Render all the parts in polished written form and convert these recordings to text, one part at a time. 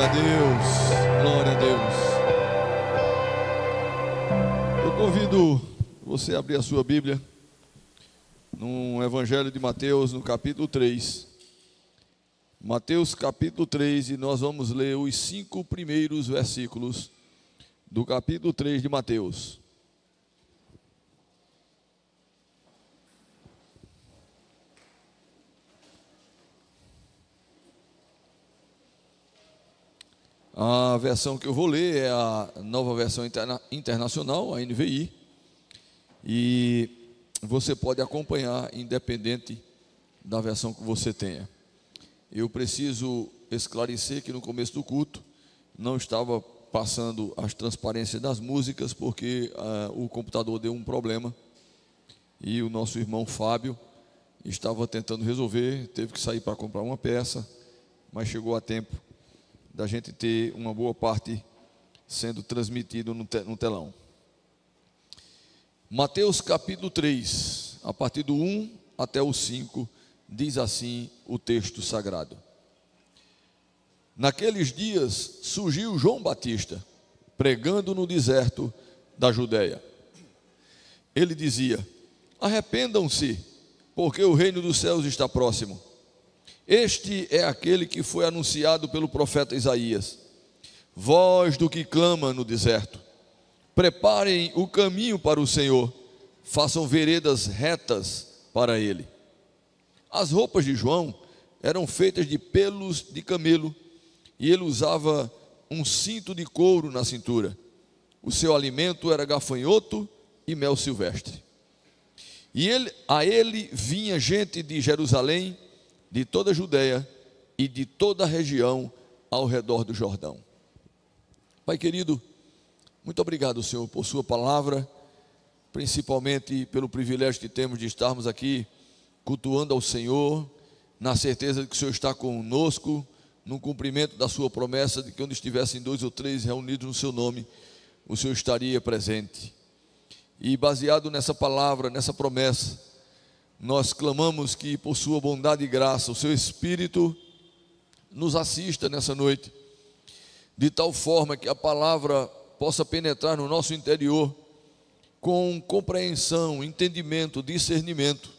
Glória a Deus, glória a Deus. Eu convido você a abrir a sua Bíblia no Evangelho de Mateus, no capítulo 3. Mateus capítulo 3, e nós vamos ler os 5 primeiros versículos do capítulo 3 de Mateus. A versão que eu vou ler é a nova versão internacional, a NVI, e você pode acompanhar independente da versão que você tenha. Eu preciso esclarecer que no começo do culto não estava passando as transparências das músicas porque o computador deu um problema e o nosso irmão Fábio estava tentando resolver, teve que sair para comprar uma peça, mas chegou a tempo da gente ter uma boa parte sendo transmitido no telão. Mateus capítulo 3, a partir do 1 até o 5, diz assim o texto sagrado. Naqueles dias surgiu João Batista, pregando no deserto da Judeia. Ele dizia: arrependam-se, porque o reino dos céus está próximo. Este é aquele que foi anunciado pelo profeta Isaías. Voz do que clama no deserto: preparem o caminho para o Senhor, façam veredas retas para ele. As roupas de João eram feitas de pelos de camelo, e ele usava um cinto de couro na cintura. O seu alimento era gafanhoto e mel silvestre. E a ele vinha gente de Jerusalém, de toda a Judeia e de toda a região ao redor do Jordão. Pai querido, muito obrigado, Senhor, por sua palavra, principalmente pelo privilégio que temos de estarmos aqui cultuando ao Senhor, na certeza de que o Senhor está conosco, no cumprimento da sua promessa de que onde estivessem 2 ou 3 reunidos no seu nome, o Senhor estaria presente. E baseado nessa palavra, nessa promessa, nós clamamos que por sua bondade e graça, o seu Espírito nos assista nessa noite, de tal forma que a palavra possa penetrar no nosso interior com compreensão, entendimento, discernimento,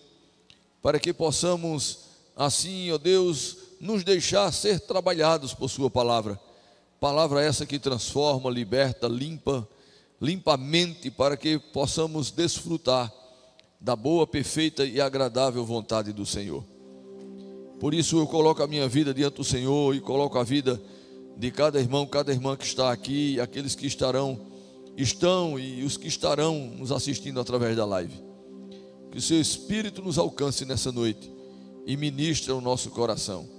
para que possamos assim, ó Deus, nos deixar ser trabalhados por sua palavra. Palavra essa que transforma, liberta, limpa a mente, para que possamos desfrutar da boa, perfeita e agradável vontade do Senhor. Por isso eu coloco a minha vida diante do Senhor e coloco a vida de cada irmão, cada irmã que está aqui, aqueles que estão e os que estarão nos assistindo através da live. Que o seu Espírito nos alcance nessa noite e ministre o nosso coração.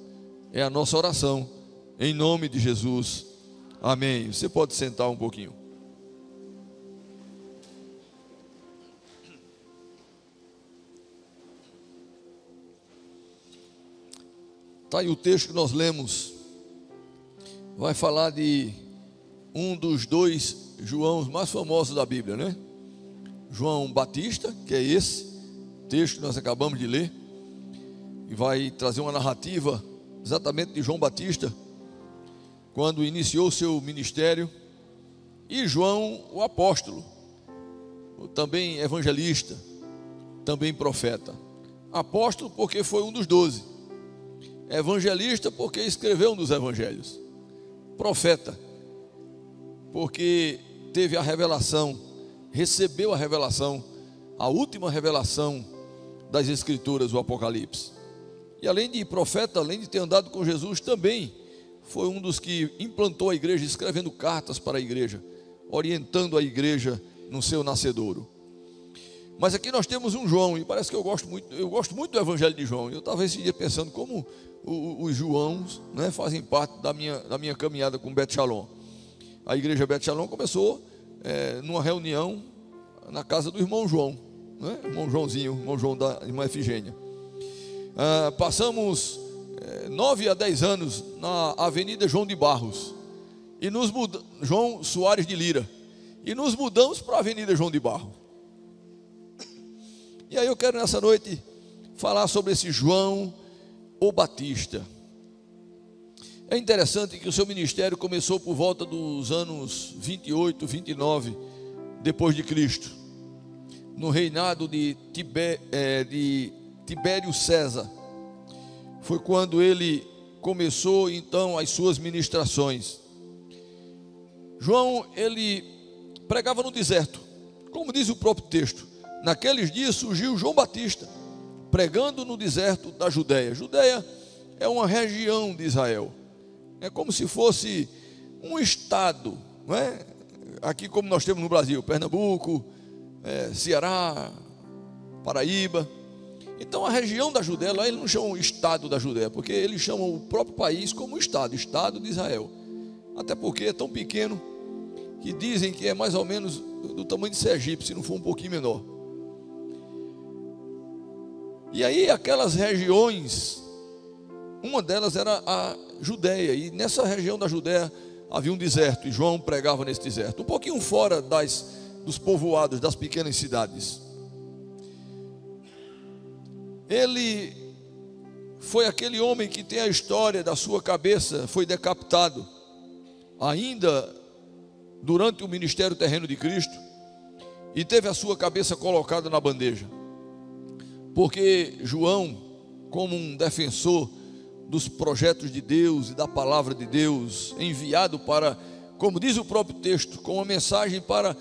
É a nossa oração, em nome de Jesus. Amém. Você pode sentar um pouquinho. Está aí o texto que nós lemos, vai falar de um dos 2 Joãos mais famosos da Bíblia, né? João Batista, que é esse texto que nós acabamos de ler, e vai trazer uma narrativa exatamente de João Batista, quando iniciou o seu ministério, e João, o apóstolo, também evangelista, também profeta. Apóstolo porque foi um dos 12. Evangelista porque escreveu um dos evangelhos. Profeta porque teve a revelação, recebeu a revelação, a última revelação das escrituras, o Apocalipse. E além de profeta, além de ter andado com Jesus, também foi um dos que implantou a igreja, escrevendo cartas para a igreja, orientando a igreja no seu nascedouro. Mas aqui nós temos um João, e parece que eu gosto muito do evangelho de João. Eu estava esse dia pensando como os Joãos, né, fazem parte da minha caminhada com Beth Shalom. A igreja Beth Shalom começou numa reunião na casa do irmão João, né, irmão Joãozinho, irmão João da irmã Efigênia. Passamos 9 a 10 anos na Avenida João de Barros, e João Soares de Lira, e nos mudamos para a Avenida João de Barros. E aí eu quero nessa noite falar sobre esse João o Batista. É interessante que o seu ministério começou por volta dos anos 28, 29 depois de Cristo, no reinado de Tibério César. Foi quando ele começou então as suas ministrações. João, ele pregava no deserto, como diz o próprio texto. Naqueles dias surgiu João Batista, pregando no deserto da Judéia. Judéia é uma região de Israel, é como se fosse um estado, não é? Aqui como nós temos no Brasil, Pernambuco, Ceará, Paraíba. Então a região da Judéia, lá ele não chama o estado da Judéia, porque eles chamam o próprio país como estado de Israel. Até porque é tão pequeno que dizem que é mais ou menos do tamanho de Sergipe, se não for um pouquinho menor. E aí aquelas regiões, uma delas era a Judéia, e nessa região da Judéia havia um deserto, e João pregava nesse deserto, um pouquinho fora dos povoados, das pequenas cidades. Ele foi aquele homem que tem a história da sua cabeça, foi decapitado, ainda durante o ministério terreno de Cristo, e teve a sua cabeça colocada na bandeja, porque João, como um defensor dos projetos de Deus e da palavra de Deus, enviado para, como diz o próprio texto, com uma mensagem para,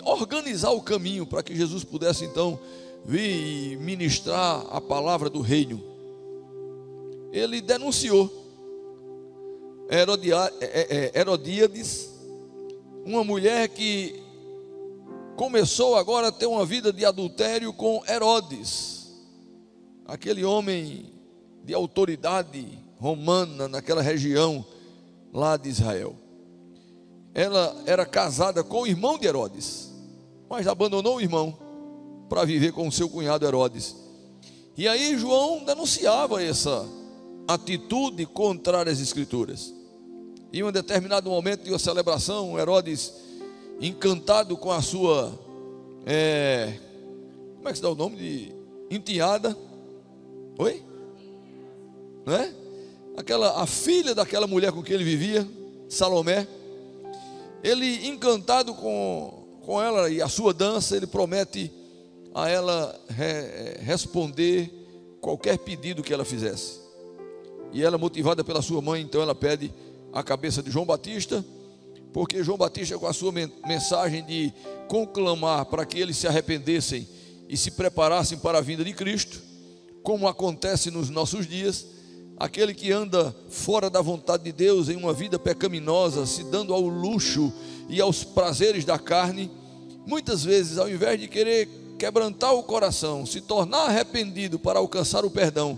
organizar o caminho para que Jesus pudesse então vir ministrar a palavra do reino. Ele denunciou Herodíades, uma mulher que começou agora a ter uma vida de adultério com Herodes, aquele homem de autoridade romana naquela região lá de Israel. Ela era casada com o irmão de Herodes, mas abandonou o irmão para viver com o seu cunhado Herodes. E aí João denunciava essa atitude contrária às Escrituras. Em um determinado momento de uma celebração, Herodes, encantado com a sua como é que se dá o nome? De enteada. Oi? Não é? A filha daquela mulher com quem ele vivia, Salomé. Ele, encantado com ela e a sua dança, ele promete a ela responder qualquer pedido que ela fizesse. E ela, motivada pela sua mãe, então ela pede a cabeça de João Batista, porque João Batista, com a sua mensagem de conclamar para que eles se arrependessem e se preparassem para a vinda de Cristo, como acontece nos nossos dias, aquele que anda fora da vontade de Deus, em uma vida pecaminosa, se dando ao luxo e aos prazeres da carne, muitas vezes, ao invés de querer quebrantar o coração, se tornar arrependido para alcançar o perdão,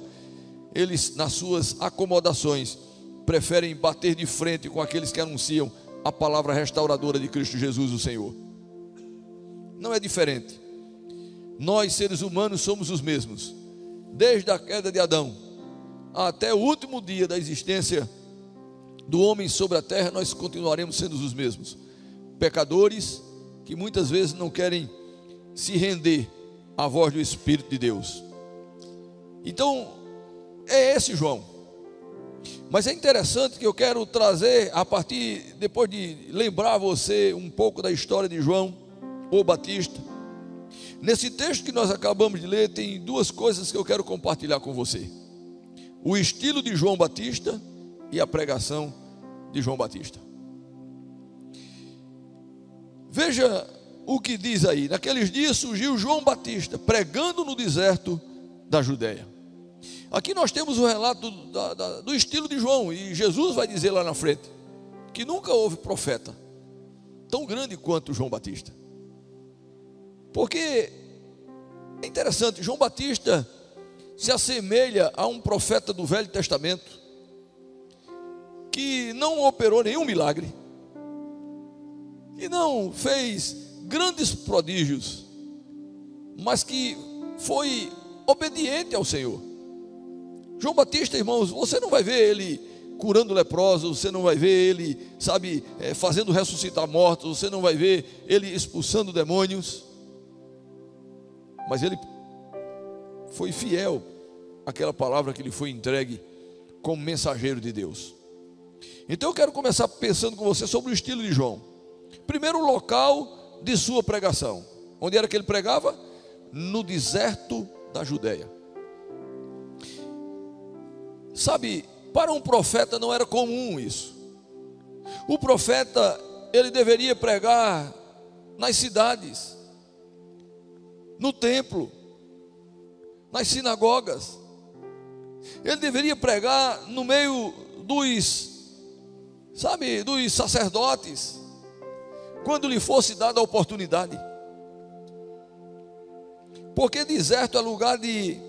eles, nas suas acomodações, preferem bater de frente com aqueles que anunciam a palavra restauradora de Cristo Jesus, o Senhor. Não é diferente. Nós, seres humanos, somos os mesmos, desde a queda de Adão até o último dia da existência do homem sobre a terra. Nós continuaremos sendo os mesmos, pecadores que muitas vezes não querem se render à voz do Espírito de Deus. Então, é esse João. Mas é interessante que eu quero trazer, depois de lembrar você um pouco da história de João, o Batista. Nesse texto que nós acabamos de ler, tem duas coisas que eu quero compartilhar com você: o estilo de João Batista e a pregação de João Batista. Veja o que diz aí: naqueles dias surgiu João Batista, pregando no deserto da Judéia. Aqui nós temos o relato do estilo de João, e Jesus vai dizer lá na frente que nunca houve profeta tão grande quanto João Batista. Porque é interessante, João Batista se assemelha a um profeta do Velho Testamento que não operou nenhum milagre, que não fez grandes prodígios, mas que foi obediente ao Senhor. João Batista, irmãos, você não vai ver ele curando leprosos, você não vai ver ele, fazendo ressuscitar mortos, você não vai ver ele expulsando demônios, mas ele foi fiel àquela palavra que lhe foi entregue como mensageiro de Deus. Então eu quero começar pensando com você sobre o estilo de João. Primeiro, o local de sua pregação. Onde era que ele pregava? No deserto da Judeia. Sabe, para um profeta não era comum isso. O profeta, ele deveria pregar nas cidades, no templo, nas sinagogas. Ele deveria pregar no meio dos sacerdotes, quando lhe fosse dada a oportunidade. Porque deserto é lugar de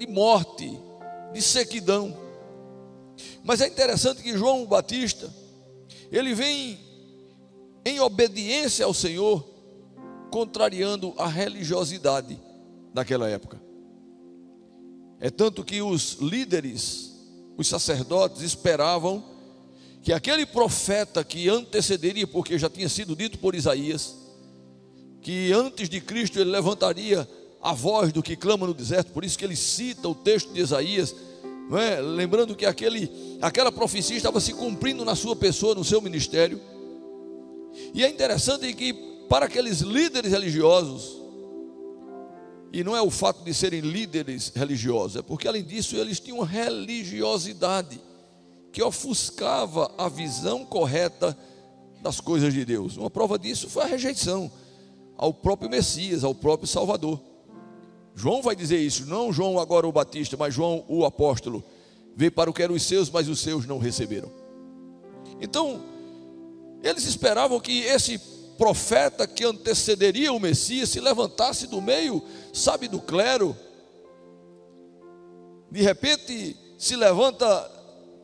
morte, de sequidão. Mas é interessante que João Batista, ele vem em obediência ao Senhor, contrariando a religiosidade daquela época. É tanto que os líderes, os sacerdotes, esperavam que aquele profeta que antecederia, porque já tinha sido dito por Isaías, que antes de Cristo ele levantaria a voz do que clama no deserto. Por isso que ele cita o texto de Isaías, não é? Lembrando que aquela profecia estava se cumprindo na sua pessoa, no seu ministério. E é interessante que para aqueles líderes religiosos, e não é o fato de serem líderes religiosos, é porque além disso eles tinham uma religiosidade que ofuscava a visão correta das coisas de Deus. Uma prova disso foi a rejeição ao próprio Messias, ao próprio Salvador. João vai dizer isso, não João agora o Batista, mas João o apóstolo. Veio para o que eram os seus, mas os seus não receberam. Então, eles esperavam que esse profeta que antecederia o Messias se levantasse do meio, do clero. De repente se levanta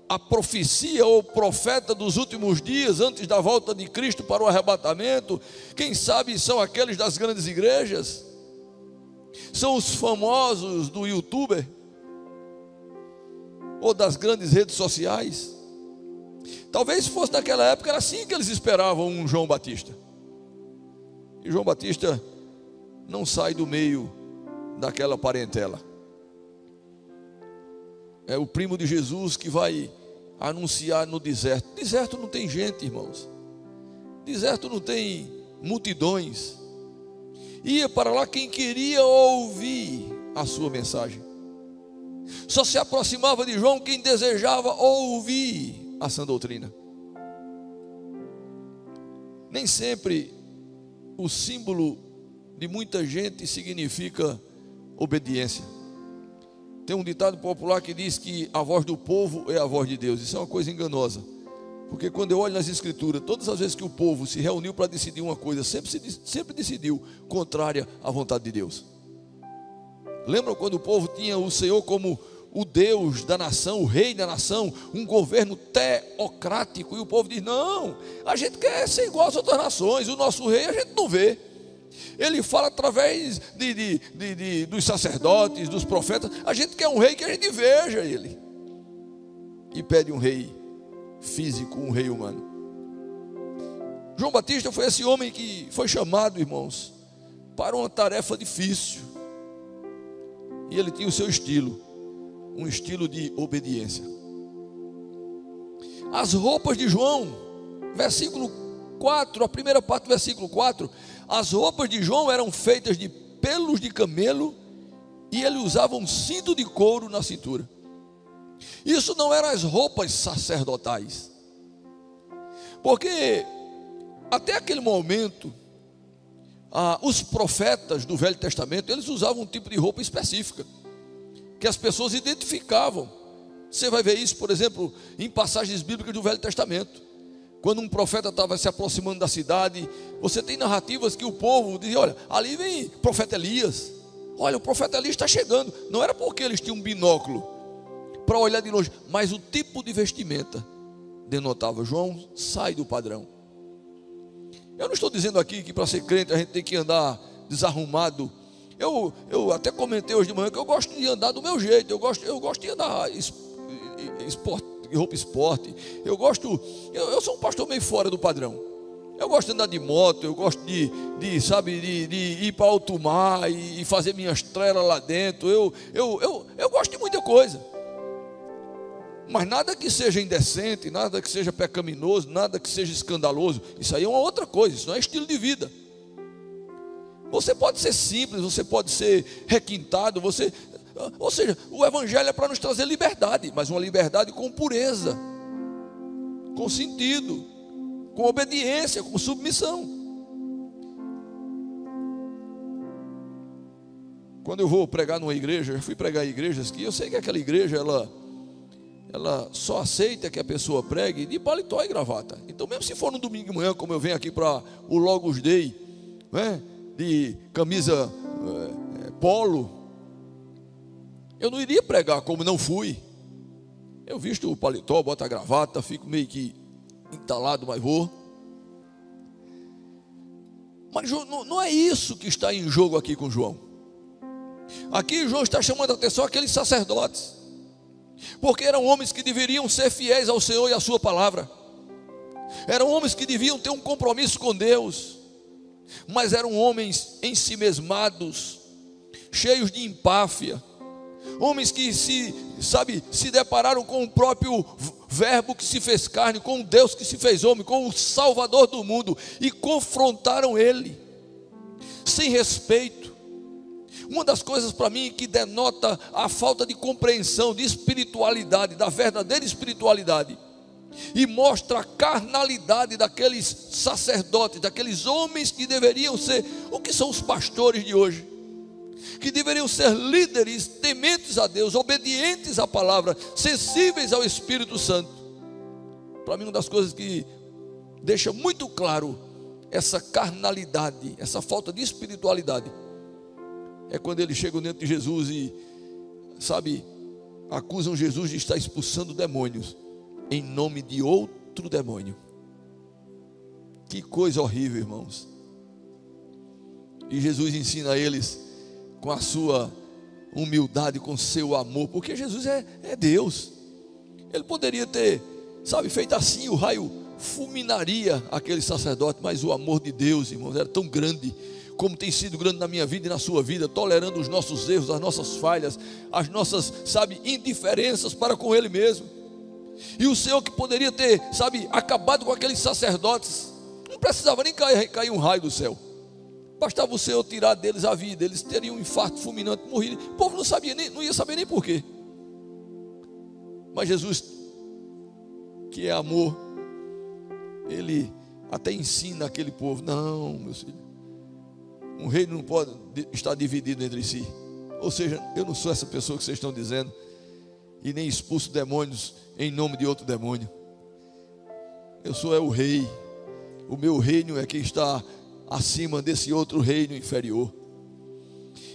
a profecia ou profeta dos últimos dias, antes da volta de Cristo para o arrebatamento. Quem sabe são aqueles das grandes igrejas, são os famosos do YouTuber ou das grandes redes sociais. Talvez fosse naquela época, era assim que eles esperavam um João Batista. E João Batista não sai do meio daquela parentela. É o primo de Jesus que vai anunciar no deserto. Deserto não tem gente, irmãos. Deserto não tem multidões. Ia para lá quem queria ouvir a sua mensagem. Só se aproximava de João quem desejava ouvir a sã doutrina. Nem sempre o símbolo de muita gente significa obediência. Tem um ditado popular que diz que a voz do povo é a voz de Deus. Isso é uma coisa enganosa, porque quando eu olho nas escrituras, todas as vezes que o povo se reuniu para decidir uma coisa, sempre decidiu contrária à vontade de Deus. Lembram quando o povo tinha o Senhor como o Deus da nação, o rei da nação, um governo teocrático, e o povo diz: não, a gente quer ser igual às outras nações, o nosso rei a gente não vê. Ele fala através dos sacerdotes, dos profetas. A gente quer um rei que a gente veja ele. E pede um rei físico, um rei humano. João Batista foi esse homem que foi chamado, irmãos, para uma tarefa difícil. E ele tinha o seu estilo, um estilo de obediência. As roupas de João, versículo 4, a primeira parte do versículo 4, as roupas de João eram feitas de pelos de camelo e ele usava um cinto de couro na cintura. Isso não eram as roupas sacerdotais, porque até aquele momento os profetas do Velho Testamento, eles usavam um tipo de roupa específica que as pessoas identificavam. Você vai ver isso, por exemplo, em passagens bíblicas do Velho Testamento. Quando um profeta estava se aproximando da cidade, você tem narrativas que o povo dizia: olha, ali vem o profeta Elias. Olha, o profeta Elias está chegando. Não era porque eles tinham um binóculo para olhar de longe, mas o tipo de vestimenta denotava: João sai do padrão. Eu não estou dizendo aqui que para ser crente a gente tem que andar desarrumado. Eu até comentei hoje de manhã que eu gosto de andar do meu jeito. Eu gosto de andar roupa esporte. Eu sou um pastor meio fora do padrão. Eu gosto de andar de moto. Eu gosto de ir para alto mar e fazer minhas trelas lá dentro. Eu gosto de muita coisa. Mas nada que seja indecente, nada que seja pecaminoso, nada que seja escandaloso. Isso aí é uma outra coisa, isso não é estilo de vida. Você pode ser simples, você pode ser requintado, ou seja, o evangelho é para nos trazer liberdade, mas uma liberdade com pureza, com sentido, com obediência, com submissão. Quando eu vou pregar numa igreja, eu fui pregar em igrejas que eu sei que aquela igreja, ela só aceita que a pessoa pregue de paletó e gravata. Então, mesmo se for no domingo de manhã, como eu venho aqui para o Logos Day, né, de camisa polo, eu não iria pregar como não fui. Eu visto o paletó, boto a gravata, fico meio que entalado, mas vou. Mas não é isso que está em jogo aqui com João. Aqui João está chamando a atenção aqueles sacerdotes, porque eram homens que deveriam ser fiéis ao Senhor e à sua palavra. Eram homens que deviam ter um compromisso com Deus, mas eram homens ensimesmados, cheios de empáfia, homens que se depararam com o próprio verbo que se fez carne, com o Deus que se fez homem, com o Salvador do mundo, e confrontaram ele, sem respeito. Uma das coisas para mim que denota a falta de compreensão, de espiritualidade, da verdadeira espiritualidade, e mostra a carnalidade daqueles sacerdotes, daqueles homens que deveriam ser, o que são os pastores de hoje, que deveriam ser líderes, tementes a Deus, obedientes à palavra, sensíveis ao Espírito Santo. Para mim, uma das coisas que deixa muito claro essa carnalidade, essa falta de espiritualidade, é quando eles chegam dentro de Jesus e, acusam Jesus de estar expulsando demônios em nome de outro demônio. Que coisa horrível, irmãos. E Jesus ensina a eles com a sua humildade, com o seu amor, porque Jesus é Deus. Ele poderia ter, feito assim, o raio fulminaria aquele sacerdote, mas o amor de Deus, irmãos, era tão grande, como tem sido grande na minha vida e na sua vida, tolerando os nossos erros, as nossas falhas, as nossas, indiferenças para com Ele mesmo. E o Senhor, que poderia ter, acabado com aqueles sacerdotes, não precisava nem cair um raio do céu, bastava o Senhor tirar deles a vida, eles teriam um infarto fulminante, morrido. O povo não ia saber nem porquê. Mas Jesus, que é amor, Ele até ensina aquele povo: não, meus filhos, um reino não pode estar dividido entre si. Ou seja, eu não sou essa pessoa que vocês estão dizendo, e nem expulso demônios em nome de outro demônio. Eu sou o rei. O meu reino é que está acima desse outro reino inferior.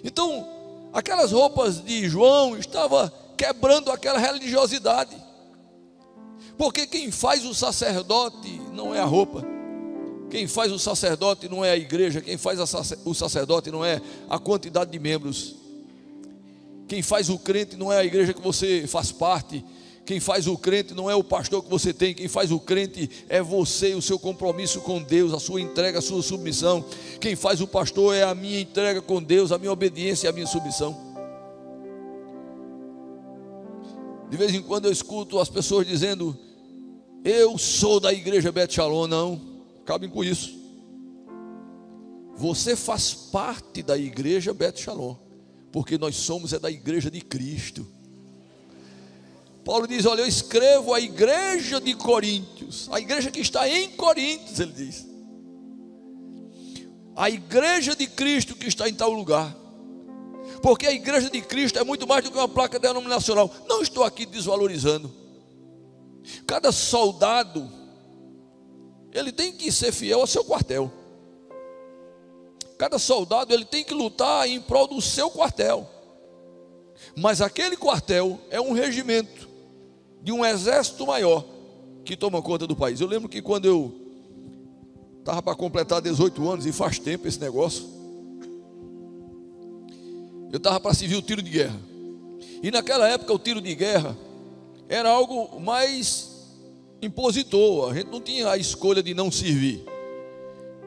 Então, aquelas roupas de João estavam quebrando aquela religiosidade, porque quem faz o sacerdote não é a roupa, quem faz o sacerdote não é a igreja, quem faz o sacerdote não é a quantidade de membros, quem faz o crente não é a igreja que você faz parte, quem faz o crente não é o pastor que você tem, quem faz o crente é você e o seu compromisso com Deus, a sua entrega, a sua submissão. Quem faz o pastor é a minha entrega com Deus, a minha obediência e a minha submissão. De vez em quando eu escuto as pessoas dizendo: eu sou da igreja Beth Shalom. Não, acabem com isso. Você faz parte da igreja Beth Shalom, porque nós somos da igreja de Cristo. Paulo diz: olha, eu escrevo a igreja de Coríntios, a igreja que está em Coríntios, ele diz, a igreja de Cristo que está em tal lugar, porque a igreja de Cristo é muito mais do que uma placa denominacional. Não estou aqui desvalorizando. Cada soldado, ele tem que ser fiel ao seu quartel. Cada soldado, ele tem que lutar em prol do seu quartel. Mas aquele quartel é um regimento de um exército maior que toma conta do país. Eu lembro que quando eu estava para completar 18 anos, e faz tempo esse negócio, eu estava para servir o tiro de guerra. E naquela época o tiro de guerra era algo mais impositor, a gente não tinha a escolha de não servir.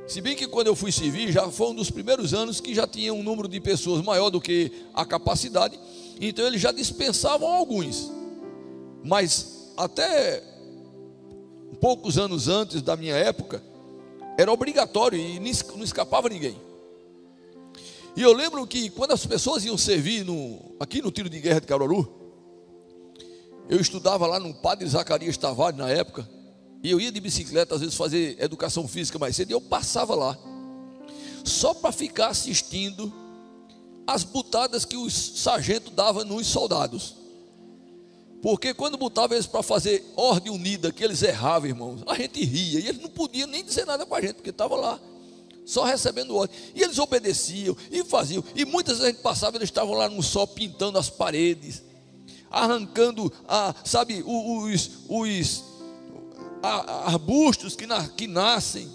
Se bem que quando eu fui servir, já foi um dos primeiros anos que já tinha um número de pessoas maior do que a capacidade, então eles já dispensavam alguns. Mas até poucos anos antes da minha época, era obrigatório e não escapava ninguém. E eu lembro que quando as pessoas iam servir aqui no tiro de guerra de Caruaru, eu estudava lá no Padre Zacarias Tavares na época, e eu ia de bicicleta às vezes fazer educação física mais cedo, e eu passava lá, só para ficar assistindo as butadas que os sargentos davam nos soldados. Porque quando botava eles para fazer ordem unida, que eles erravam, irmãos, a gente ria, e eles não podiam nem dizer nada para a gente, porque estava lá, só recebendo ordem. E eles obedeciam e faziam. E muitas vezes a gente passava, eles estavam lá no sol pintando as paredes, arrancando, os arbustos que nascem.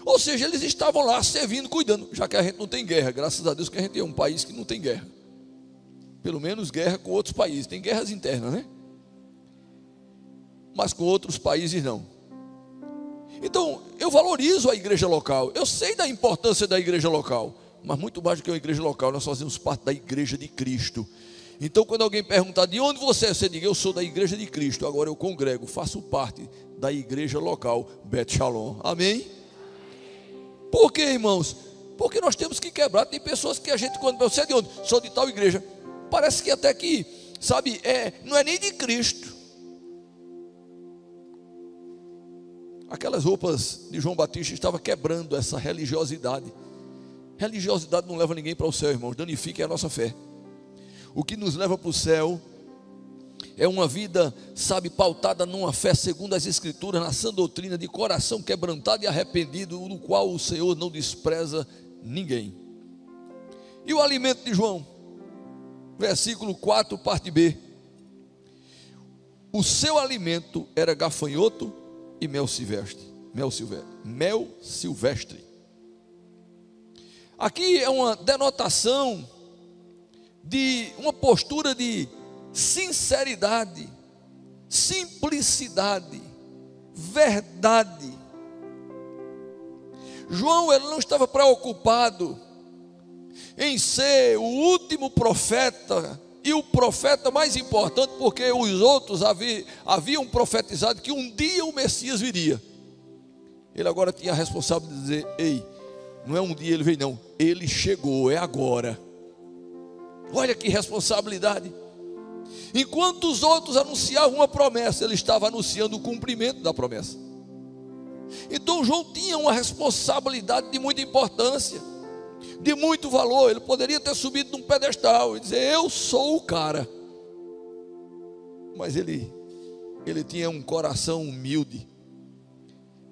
Ou seja, eles estavam lá servindo, cuidando, já que a gente não tem guerra, graças a Deus que a gente é um país que não tem guerra. Pelo menos guerra com outros países, tem guerras internas, né? Mas com outros países não. Então, eu valorizo a igreja local, eu sei da importância da igreja local, mas muito mais do que uma igreja local, nós fazemos parte da igreja de Cristo. Então, quando alguém perguntar de onde você é, você diga, eu sou da igreja de Cristo, agora eu congrego, faço parte da igreja local, Bet Shalom, amém? Por quê, irmãos? Porque nós temos que quebrar. Tem pessoas que a gente, quando você é de onde? Sou de tal igreja, parece que até que, não é nem de Cristo. Aquelas roupas de João Batista estavam quebrando essa religiosidade. Religiosidade não leva ninguém para o céu, irmãos, danifica a nossa fé. O que nos leva para o céu é uma vida, pautada numa fé segundo as Escrituras, na sã doutrina, de coração quebrantado e arrependido, no qual o Senhor não despreza ninguém. E o alimento de João? Versículo 4, parte B. O seu alimento era gafanhoto e mel silvestre. Aqui é uma denotação de uma postura de sinceridade, simplicidade, verdade. João, ele não estava preocupado em ser o último profeta e o profeta mais importante, porque os outros haviam profetizado que um dia o Messias viria. Ele agora tinha a responsabilidade de dizer, ei, não é um dia ele veio não, ele chegou, é agora. Olha que responsabilidade. Enquanto os outros anunciavam uma promessa, ele estava anunciando o cumprimento da promessa. Então João tinha uma responsabilidade de muita importância, de muito valor. Ele poderia ter subido num pedestal e dizer, eu sou o cara. Mas ele tinha um coração humilde.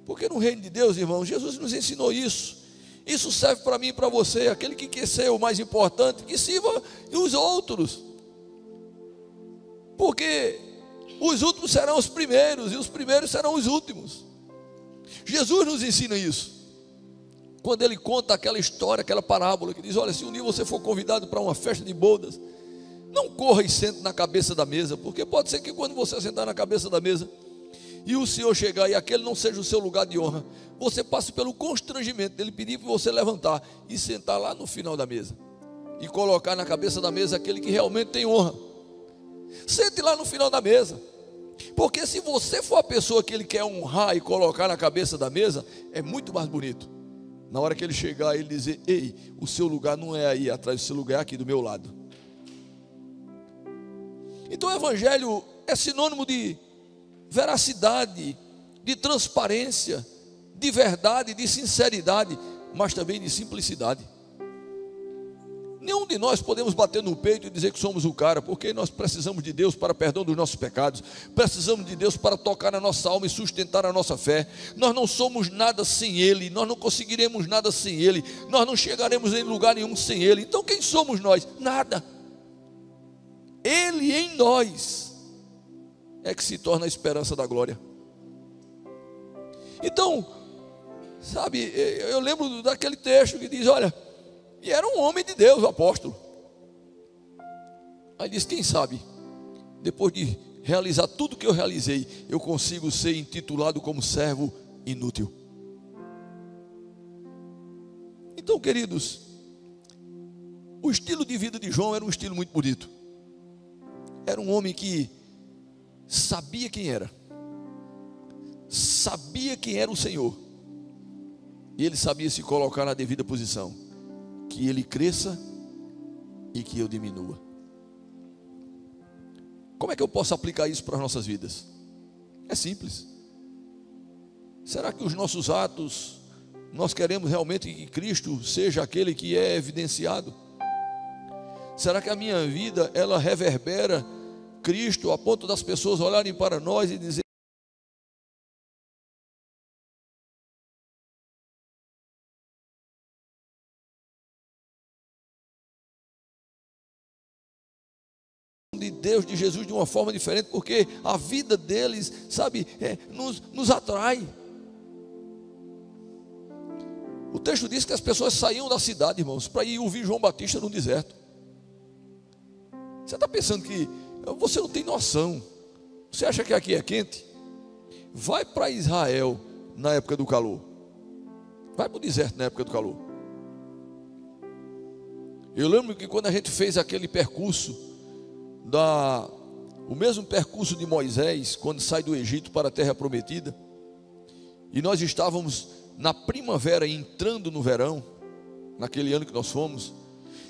Porque no reino de Deus, irmãos, Jesus nos ensinou isso. Isso serve para mim e para você. Aquele que quer ser o mais importante, que sirva os outros. Porque os últimos serão os primeiros e os primeiros serão os últimos. Jesus nos ensina isso. Quando ele conta aquela história, aquela parábola que diz, olha, se um dia você for convidado para uma festa de bodas, não corra e sente na cabeça da mesa, porque pode ser que quando você sentar na cabeça da mesa e o Senhor chegar e aquele não seja o seu lugar de honra, você passe pelo constrangimento dele pedir para você levantar e sentar lá no final da mesa e colocar na cabeça da mesa aquele que realmente tem honra. Sente lá no final da mesa, porque se você for a pessoa que ele quer honrar e colocar na cabeça da mesa, é muito mais bonito. Na hora que ele chegar, ele dizer, ei, o seu lugar não é aí atrás, o seu lugar é aqui do meu lado. Então o evangelho é sinônimo de veracidade, de transparência, de verdade, de sinceridade, mas também de simplicidade. Nenhum de nós podemos bater no peito e dizer que somos o cara, porque nós precisamos de Deus para perdão dos nossos pecados, precisamos de Deus para tocar na nossa alma e sustentar a nossa fé. Nós não somos nada sem Ele, nós não conseguiremos nada sem Ele, nós não chegaremos em lugar nenhum sem Ele. Então quem somos nós? Nada. Ele em nós é que se torna a esperança da glória. Então, eu lembro daquele texto que diz, olha, e era um homem de Deus, o apóstolo. Aí disse, quem sabe, depois de realizar tudo que eu realizei, eu consigo ser intitulado como servo inútil. Então, queridos, o estilo de vida de João era um estilo muito bonito. Era um homem que sabia quem era o Senhor, e ele sabia se colocar na devida posição, que ele cresça e que eu diminua. Como é que eu posso aplicar isso para as nossas vidas? É simples. Será que os nossos atos, nós queremos realmente que Cristo seja aquele que é evidenciado? Será que a minha vida, ela reverbera Cristo a ponto das pessoas olharem para nós e dizer: de Deus, de Jesus, de uma forma diferente, porque a vida deles, sabe, nos atrai. O texto diz que as pessoas saíam da cidade, irmãos, para ir ouvir João Batista no deserto. Você está pensando que você não tem noção? Você acha que aqui é quente? Vai para Israel na época do calor. Vai para o deserto na época do calor. Eu lembro que quando a gente fez aquele percurso, o mesmo percurso de Moisés, quando sai do Egito para a terra prometida, e nós estávamos na primavera entrando no verão, naquele ano que nós fomos,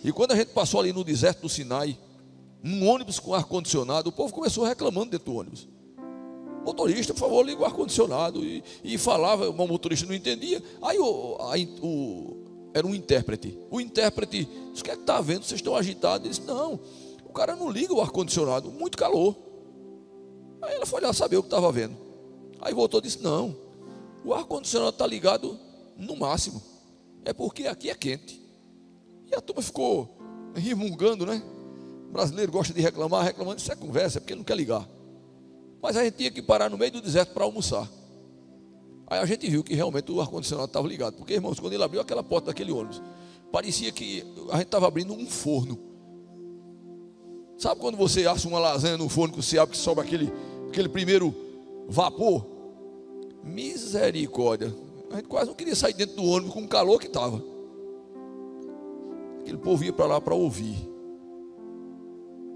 e quando a gente passou ali no deserto do Sinai, num ônibus com ar-condicionado, o povo começou reclamando dentro do ônibus: motorista, por favor, liga o ar-condicionado. E falava, o motorista não entendia. Aí era um intérprete. O intérprete disse: o que é que está vendo? Vocês estão agitados? Ele disse: não, o cara não liga o ar-condicionado, muito calor. Aí ela foi lá saber o que estava vendo. Aí voltou e disse: não, o ar-condicionado está ligado no máximo, é porque aqui é quente. E a turma ficou resmungando, né? O brasileiro gosta de reclamar, reclamando, isso é conversa, é porque não quer ligar. Mas a gente tinha que parar no meio do deserto para almoçar. Aí a gente viu que realmente o ar-condicionado estava ligado, porque, irmãos, quando ele abriu aquela porta daquele ônibus, parecia que a gente estava abrindo um forno. Sabe quando você assa uma lasanha no forno, que você abre, que sobe aquele primeiro vapor? Misericórdia, a gente quase não queria sair dentro do ônibus com o calor que estava. Aquele povo ia para lá para ouvir,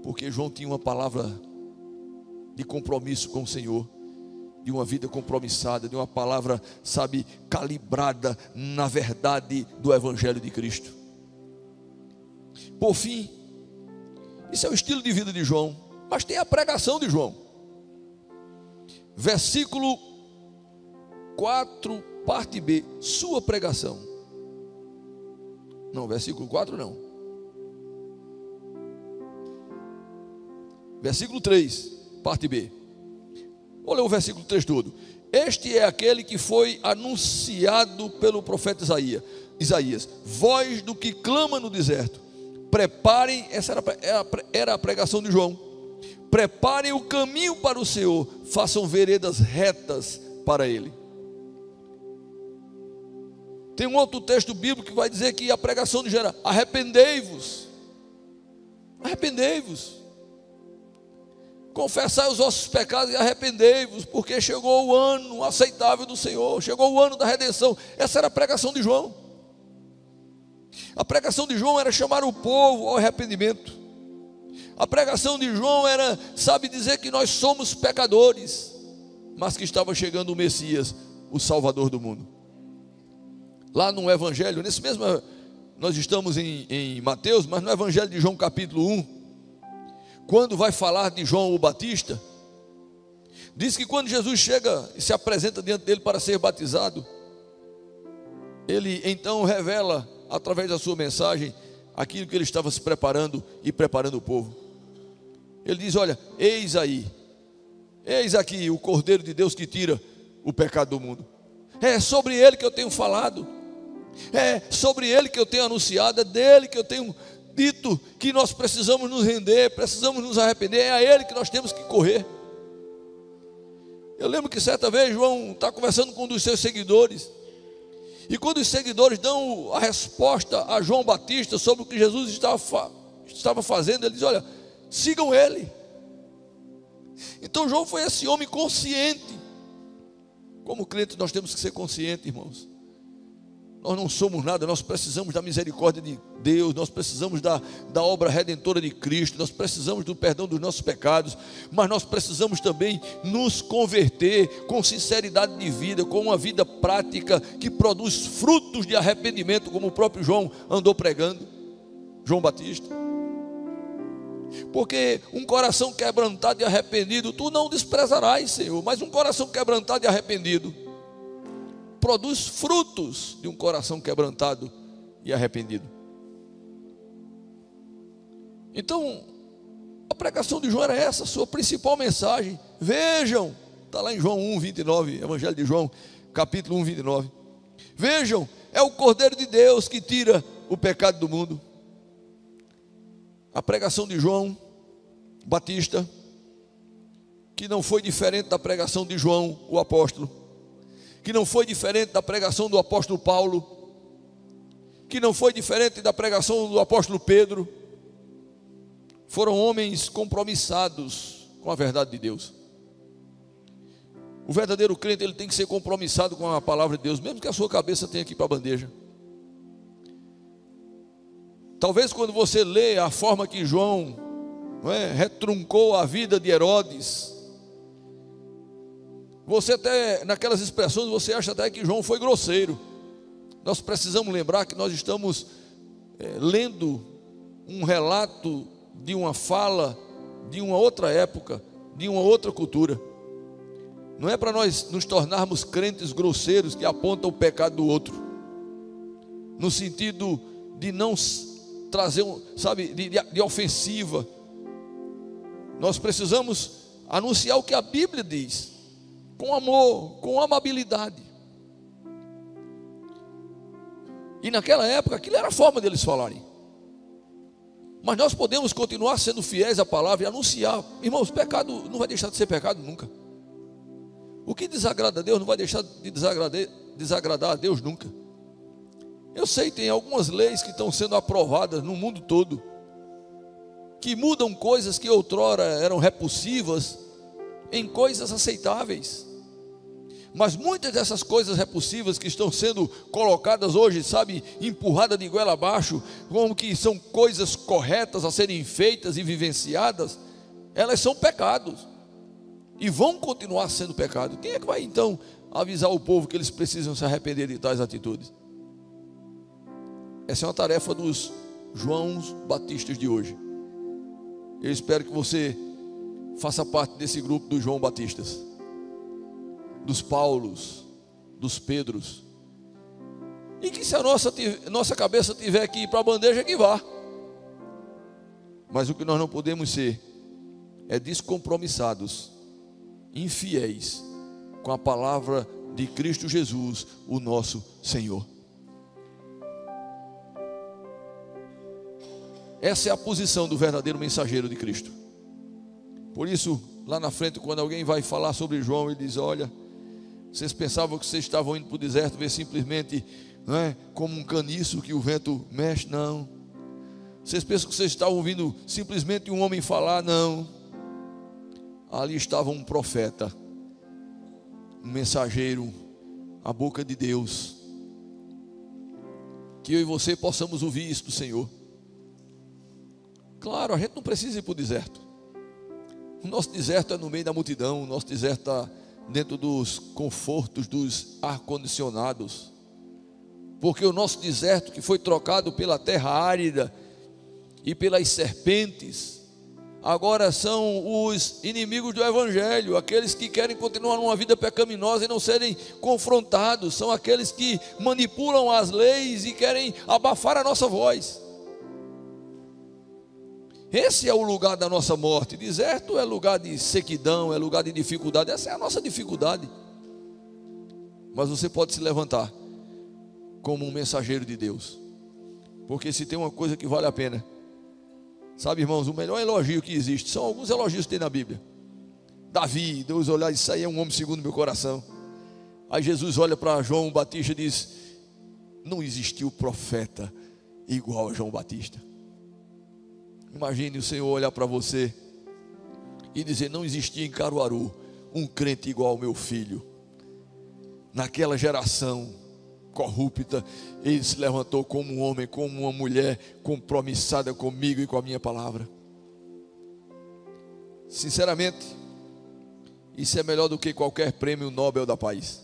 porque João tinha uma palavra de compromisso com o Senhor, de uma vida compromissada, de uma palavra, sabe, calibrada na verdade do Evangelho de Cristo. Por fim, isso é o estilo de vida de João, mas tem a pregação de João. Versículo 4, parte B, sua pregação. Não, versículo 4 não. Versículo 3, parte B. Olha o versículo 3 todo. Este é aquele que foi anunciado pelo profeta Isaías. Voz do que clama no deserto. Preparem, essa era a pregação de João. Preparem o caminho para o Senhor, façam veredas retas para Ele. Tem um outro texto bíblico que vai dizer que a pregação de João era: arrependei-vos. Arrependei-vos. Confessai os vossos pecados e arrependei-vos, porque chegou o ano aceitável do Senhor, chegou o ano da redenção. Essa era a pregação de João. A pregação de João era chamar o povo ao arrependimento. A pregação de João era, sabe, dizer que nós somos pecadores, mas que estava chegando o Messias, o Salvador do mundo. Lá no Evangelho, nesse mesmo, nós estamos em Mateus, mas no Evangelho de João capítulo 1, quando vai falar de João o Batista, diz que quando Jesus chega e se apresenta diante dele para ser batizado, ele então revela, através da sua mensagem, aquilo que ele estava se preparando e preparando o povo. Ele diz: olha, eis aqui o Cordeiro de Deus que tira o pecado do mundo. É sobre ele que eu tenho falado, é sobre ele que eu tenho anunciado, é dele que eu tenho dito que nós precisamos nos render, precisamos nos arrepender, é a ele que nós temos que correr. Eu lembro que certa vez João está conversando com um dos seus seguidores, e quando os seguidores dão a resposta a João Batista sobre o que Jesus estava fazendo, ele diz: olha, sigam ele. Então João foi esse homem consciente. Como crente nós temos que ser conscientes, irmãos. Nós não somos nada, nós precisamos da misericórdia de Deus, nós precisamos da obra redentora de Cristo, nós precisamos do perdão dos nossos pecados, mas nós precisamos também nos converter com sinceridade de vida, com uma vida prática que produz frutos de arrependimento, como o próprio João andou pregando, João Batista. Porque um coração quebrantado e arrependido, tu não desprezarás, Senhor, mas um coração quebrantado e arrependido produz frutos de um coração quebrantado e arrependido. Então, a pregação de João era essa, sua principal mensagem. Vejam, está lá em João 1, 29, Evangelho de João, capítulo 1, 29. Vejam, é o Cordeiro de Deus que tira o pecado do mundo. A pregação de João Batista, que não foi diferente da pregação de João, o apóstolo, que não foi diferente da pregação do apóstolo Paulo, que não foi diferente da pregação do apóstolo Pedro. Foram homens compromissados com a verdade de Deus. O verdadeiro crente, ele tem que ser compromissado com a palavra de Deus, mesmo que a sua cabeça tenha que ir para a bandeja. Talvez quando você lê a forma que João retruncou a vida de Herodes, você até, naquelas expressões, você acha até que João foi grosseiro. Nós precisamos lembrar que nós estamos lendo um relato de uma fala de uma outra época, de uma outra cultura. Não é para nós nos tornarmos crentes grosseiros que apontam o pecado do outro, no sentido de não trazer, de ofensiva. Nós precisamos anunciar o que a Bíblia diz, com amor, com amabilidade. E naquela época, aquilo era a forma deles falarem. Mas nós podemos continuar sendo fiéis à palavra e anunciar. Irmãos, pecado não vai deixar de ser pecado nunca. O que desagrada a Deus não vai deixar de desagradar a Deus nunca. Eu sei, tem algumas leis que estão sendo aprovadas no mundo todo, que mudam coisas que outrora eram repulsivas em coisas aceitáveis. Mas muitas dessas coisas repulsivas que estão sendo colocadas hoje, empurradas de goela abaixo, como que são coisas corretas a serem feitas e vivenciadas, elas são pecados e vão continuar sendo pecado. Quem é que vai então avisar o povo que eles precisam se arrepender de tais atitudes? Essa é uma tarefa dos Joãos Batistas de hoje. Eu espero que você faça parte desse grupo dos João Batistas, dos Paulos, dos Pedros, e que se a nossa cabeça tiver que ir para a bandeja, que vá. Mas o que nós não podemos ser é descompromissados, infiéis com a palavra de Cristo Jesus, o nosso Senhor. Essa é a posição do verdadeiro mensageiro de Cristo. Por isso, lá na frente, quando alguém vai falar sobre João, ele diz: olha, vocês pensavam que vocês estavam indo para o deserto ver simplesmente, como um caniço que o vento mexe? Não. Vocês pensam que vocês estavam ouvindo simplesmente um homem falar? Não. Ali estava um profeta, um mensageiro, a boca de Deus. Que eu e você possamos ouvir isso do Senhor. Claro, a gente não precisa ir para o deserto. O nosso deserto é no meio da multidão. O nosso deserto está dentro dos confortos dos ar-condicionados. Porque o nosso deserto, que foi trocado pela terra árida e pelas serpentes, agora são os inimigos do Evangelho, aqueles que querem continuar numa vida pecaminosa e não serem confrontados. São aqueles que manipulam as leis e querem abafar a nossa voz. Esse é o lugar da nossa morte. Deserto é lugar de sequidão, é lugar de dificuldade. Essa é a nossa dificuldade. Mas você pode se levantar como um mensageiro de Deus, porque se tem uma coisa que vale a pena, irmãos, o melhor elogio que existe, são alguns elogios que tem na Bíblia. Davi, Deus olhar, isso aí é um homem segundo meu coração. Aí Jesus olha para João Batista e diz: não existiu profeta igual a João Batista. Imagine o Senhor olhar para você e dizer: não existia em Caruaru um crente igual ao meu filho. Naquela geração corrupta, ele se levantou como um homem, como uma mulher compromissada comigo e com a minha palavra. Sinceramente, isso é melhor do que qualquer prêmio Nobel da paz.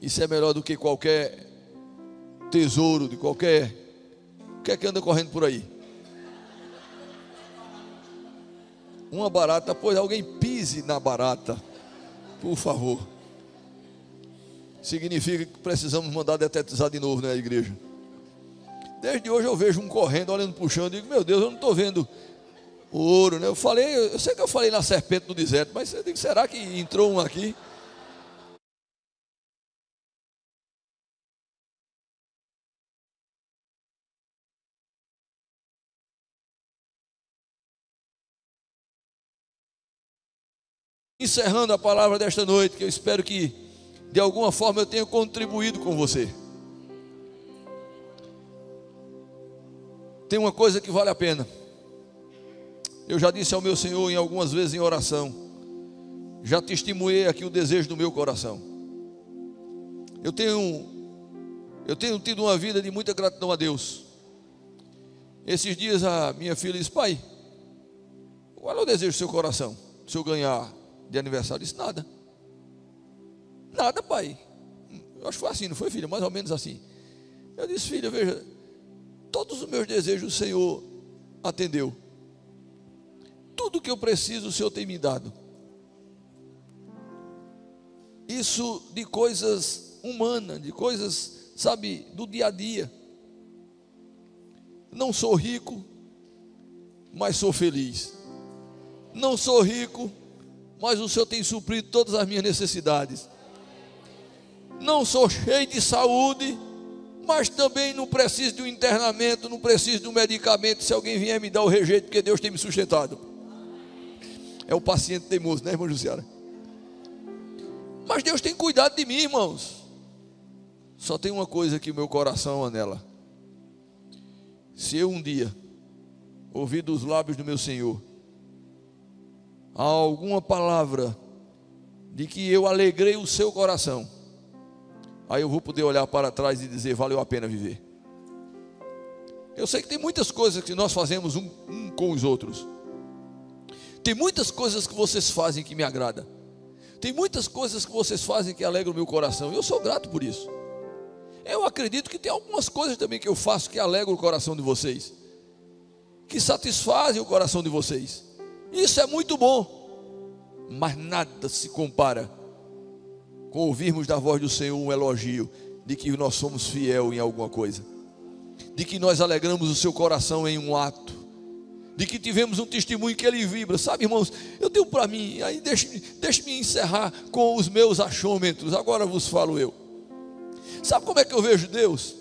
Isso é melhor do que qualquer tesouro, de qualquer... O que é que anda correndo por aí? Uma barata, pois alguém pise na barata, por favor. Significa que precisamos mandar detetizar de novo, né, igreja? Desde hoje eu vejo um correndo, olhando para o chão, e digo, meu Deus, eu não estou vendo ouro, né? Eu sei que eu falei na serpente do deserto, mas eu digo, será que entrou um aqui? Encerrando a palavra desta noite, que eu espero que de alguma forma eu tenha contribuído com você. Tem uma coisa que vale a pena. Eu já disse ao meu Senhor em algumas vezes em oração, já testemunhei aqui o desejo do meu coração. Eu tenho tido uma vida de muita gratidão a Deus. Esses dias a minha filha disse, pai, qual é o desejo do seu coração? Se eu ganhar de aniversário? Eu disse, nada. Nada, pai. Eu acho que foi assim, não foi, filha? Mais ou menos assim. Eu disse, filha, veja, todos os meus desejos o Senhor atendeu. Tudo que eu preciso o Senhor tem me dado. Isso de coisas humanas, de coisas, sabe, do dia a dia. Não sou rico, mas sou feliz. Não sou rico, mas o Senhor tem suprido todas as minhas necessidades. Não sou cheio de saúde, mas também não preciso de um internamento, não preciso de um medicamento. Se alguém vier me dar o rejeito, porque Deus tem me sustentado. É o paciente teimoso, né, irmã Jussiara? Mas Deus tem cuidado de mim, irmãos. Só tem uma coisa que o meu coração anela. Se eu um dia ouvir dos lábios do meu Senhor alguma palavra de que eu alegrei o seu coração, aí eu vou poder olhar para trás e dizer, valeu a pena viver. Eu sei que tem muitas coisas que nós fazemos um com os outros. Tem muitas coisas que vocês fazem que me agradam. Tem muitas coisas que vocês fazem que alegram o meu coração. Eu sou grato por isso. Eu acredito que tem algumas coisas também que eu faço que alegram o coração de vocês, que satisfazem o coração de vocês. Isso é muito bom, mas nada se compara com ouvirmos da voz do Senhor um elogio de que nós somos fiel em alguma coisa, de que nós alegramos o seu coração em um ato, de que tivemos um testemunho que ele vibra. Sabe, irmãos, eu tenho para mim, aí deixe-me encerrar com os meus achômetros. Agora vos falo eu. Sabe como é que eu vejo Deus?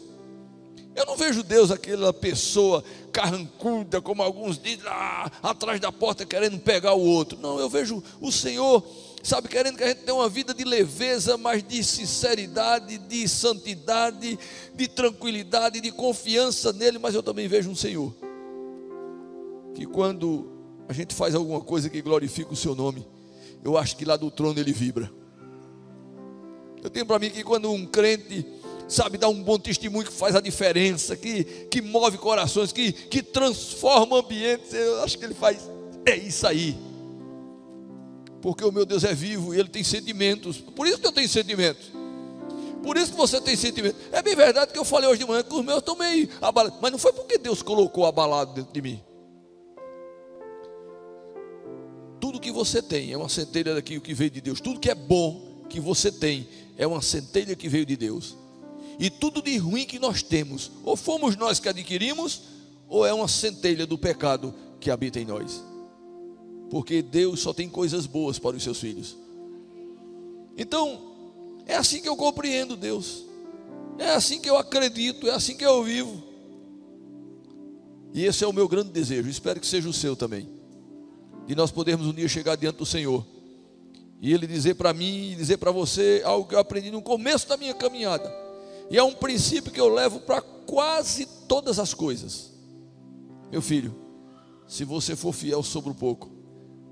Eu não vejo Deus aquela pessoa carrancuda, como alguns dizem, atrás da porta querendo pegar o outro. Não, eu vejo o Senhor, sabe, querendo que a gente tenha uma vida de leveza, mas de sinceridade, de santidade, de tranquilidade, de confiança nele. Mas eu também vejo um Senhor que quando a gente faz alguma coisa que glorifica o seu nome, eu acho que lá do trono ele vibra. Eu tenho para mim que quando um crente, sabe, dá um bom testemunho que faz a diferença, que move corações, que transforma ambientes, eu acho que ele faz, é isso aí. Porque o meu Deus é vivo e ele tem sentimentos. Por isso que eu tenho sentimentos. Por isso que você tem sentimentos. É bem verdade que eu falei hoje de manhã que os meus estão meio abalados, mas não foi porque Deus colocou abalado dentro de mim. Tudo que você tem é uma centelha daquilo que veio de Deus. Tudo que é bom que você tem é uma centelha que veio de Deus. E tudo de ruim que nós temos, ou fomos nós que adquirimos, ou é uma centelha do pecado que habita em nós. Porque Deus só tem coisas boas para os seus filhos. Então, é assim que eu compreendo Deus. É assim que eu acredito, é assim que eu vivo. E esse é o meu grande desejo, espero que seja o seu também. De nós podermos um dia chegar diante do Senhor e Ele dizer para mim e dizer para você algo que eu aprendi no começo da minha caminhada. E é um princípio que eu levo para quase todas as coisas. Meu filho, se você for fiel sobre o pouco,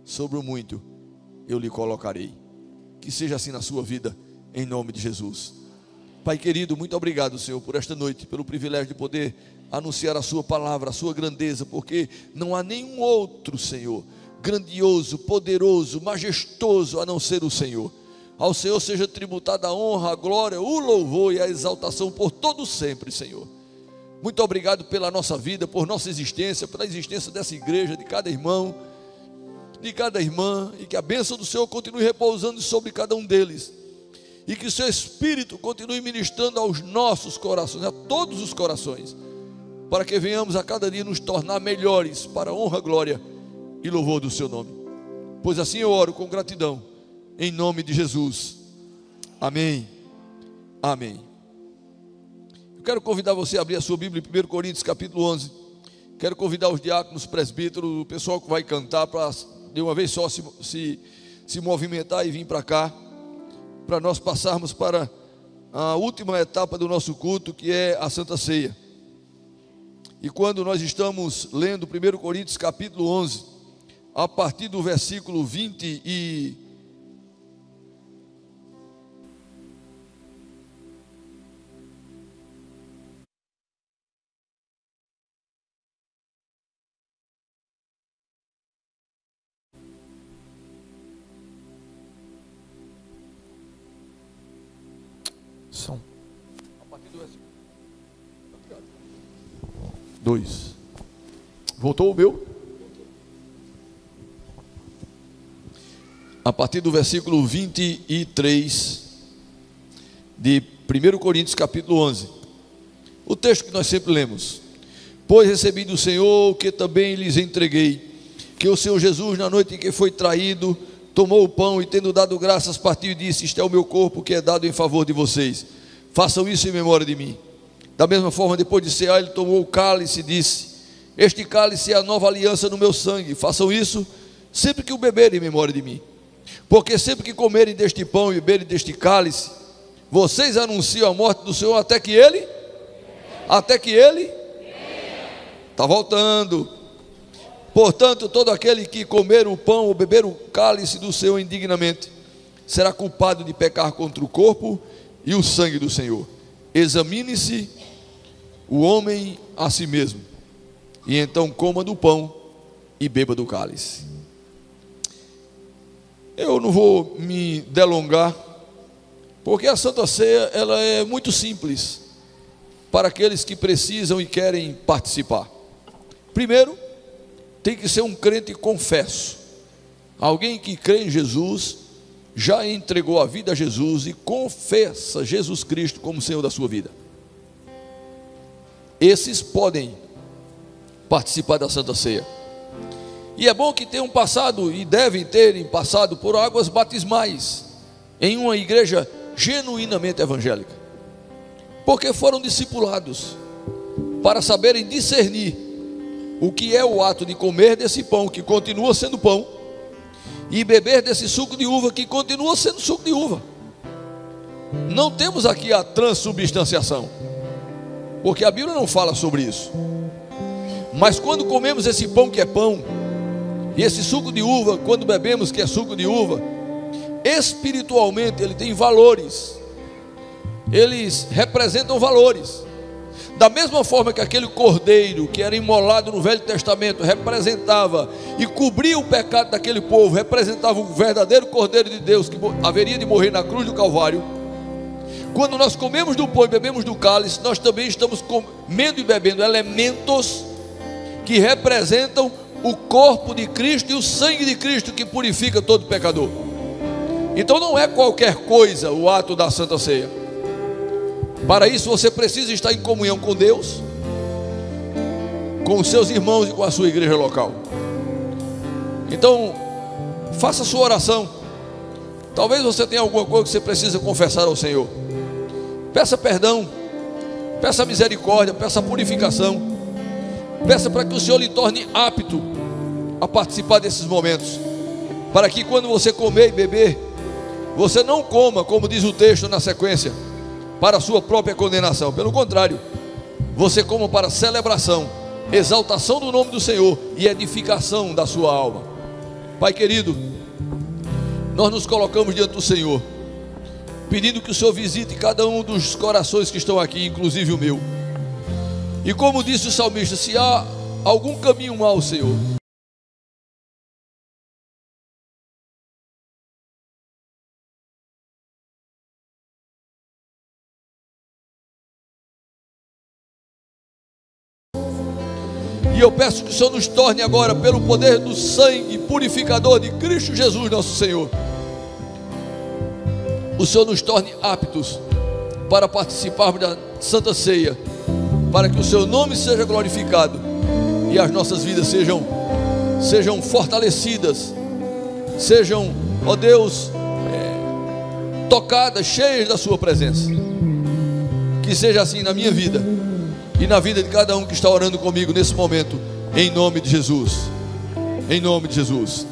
sobre o muito, eu lhe colocarei. Que seja assim na sua vida, em nome de Jesus. Pai querido, muito obrigado, Senhor, por esta noite, pelo privilégio de poder anunciar a sua palavra, a sua grandeza, porque não há nenhum outro, Senhor, grandioso, poderoso, majestoso, a não ser o Senhor. Ao Senhor seja tributada a honra, a glória, o louvor e a exaltação por todo sempre, Senhor. Muito obrigado pela nossa vida, por nossa existência, pela existência dessa igreja, de cada irmão, de cada irmã, e que a bênção do Senhor continue repousando sobre cada um deles, e que o seu Espírito continue ministrando aos nossos corações, a todos os corações, para que venhamos a cada dia nos tornar melhores, para a honra, glória e louvor do seu nome. Pois assim eu oro com gratidão, em nome de Jesus, amém, amém. Eu quero convidar você a abrir a sua Bíblia em 1 Coríntios capítulo 11, quero convidar os diáconos, presbíteros, o pessoal que vai cantar, para de uma vez só se movimentar e vir para cá, para nós passarmos para a última etapa do nosso culto, que é a Santa Ceia. E quando nós estamos lendo 1 Coríntios capítulo 11, a partir do versículo 20 a partir do versículo 2. Voltou o meu? A partir do versículo 23 de 1 Coríntios capítulo 11. O texto que nós sempre lemos: pois recebi do Senhor o que também lhes entreguei, que o Senhor Jesus, na noite em que foi traído, tomou o pão e, tendo dado graças, partiu e disse: isto é o meu corpo que é dado em favor de vocês, façam isso em memória de mim. Da mesma forma, depois de cear, ele tomou o cálice e disse: este cálice é a nova aliança no meu sangue, façam isso sempre que o beberem em memória de mim. Porque sempre que comerem deste pão e beberem deste cálice, vocês anunciam a morte do Senhor até que ele está voltando. Portanto, todo aquele que comer o pão ou beber o cálice do Senhor indignamente será culpado de pecar contra o corpo e o sangue do Senhor. Examine-se o homem a si mesmo, e então coma do pão e beba do cálice. Eu não vou me delongar, porque a Santa Ceia ela é muito simples para aqueles que precisam e querem participar. Primeiro, tem que ser um crente confesso, alguém que crê em Jesus, já entregou a vida a Jesus e confessa Jesus Cristo como Senhor da sua vida. Esses podem participar da Santa Ceia. E é bom que tenham passado e devem terem passado por águas batismais em uma igreja genuinamente evangélica, porque foram discipulados para saberem discernir o que é o ato de comer desse pão que continua sendo pão e beber desse suco de uva que continua sendo suco de uva. Não temos aqui a transubstanciação, porque a Bíblia não fala sobre isso. Mas quando comemos esse pão que é pão e esse suco de uva, quando bebemos que é suco de uva, espiritualmente ele tem valores, eles representam valores. Da mesma forma que aquele cordeiro que era imolado no Velho Testamento representava e cobria o pecado daquele povo, representava o verdadeiro cordeiro de Deus que haveria de morrer na cruz do Calvário. Quando nós comemos do pão e bebemos do cálice, nós também estamos comendo e bebendo elementos que representam o corpo de Cristo e o sangue de Cristo que purifica todo pecador. Então não é qualquer coisa o ato da Santa Ceia. Para isso você precisa estar em comunhão com Deus, com os seus irmãos e com a sua igreja local. Então faça a sua oração. Talvez você tenha alguma coisa que você precisa confessar ao Senhor. Peça perdão, peça misericórdia, peça purificação, peça para que o Senhor lhe torne apto a participar desses momentos, para que quando você comer e beber, você não coma, como diz o texto na sequência, para a sua própria condenação. Pelo contrário, você coma para celebração, exaltação do nome do Senhor e edificação da sua alma. Pai querido, nós nos colocamos diante do Senhor pedindo que o Senhor visite cada um dos corações que estão aqui, inclusive o meu. E como disse o salmista, se há algum caminho mau, Senhor, e eu peço que o Senhor nos torne agora, pelo poder do sangue purificador de Cristo Jesus, nosso Senhor, o Senhor nos torne aptos para participarmos da Santa Ceia, para que o Seu nome seja glorificado e as nossas vidas sejam fortalecidas, sejam, ó Deus, tocadas, cheias da Sua presença. Que seja assim na minha vida e na vida de cada um que está orando comigo nesse momento, em nome de Jesus, em nome de Jesus.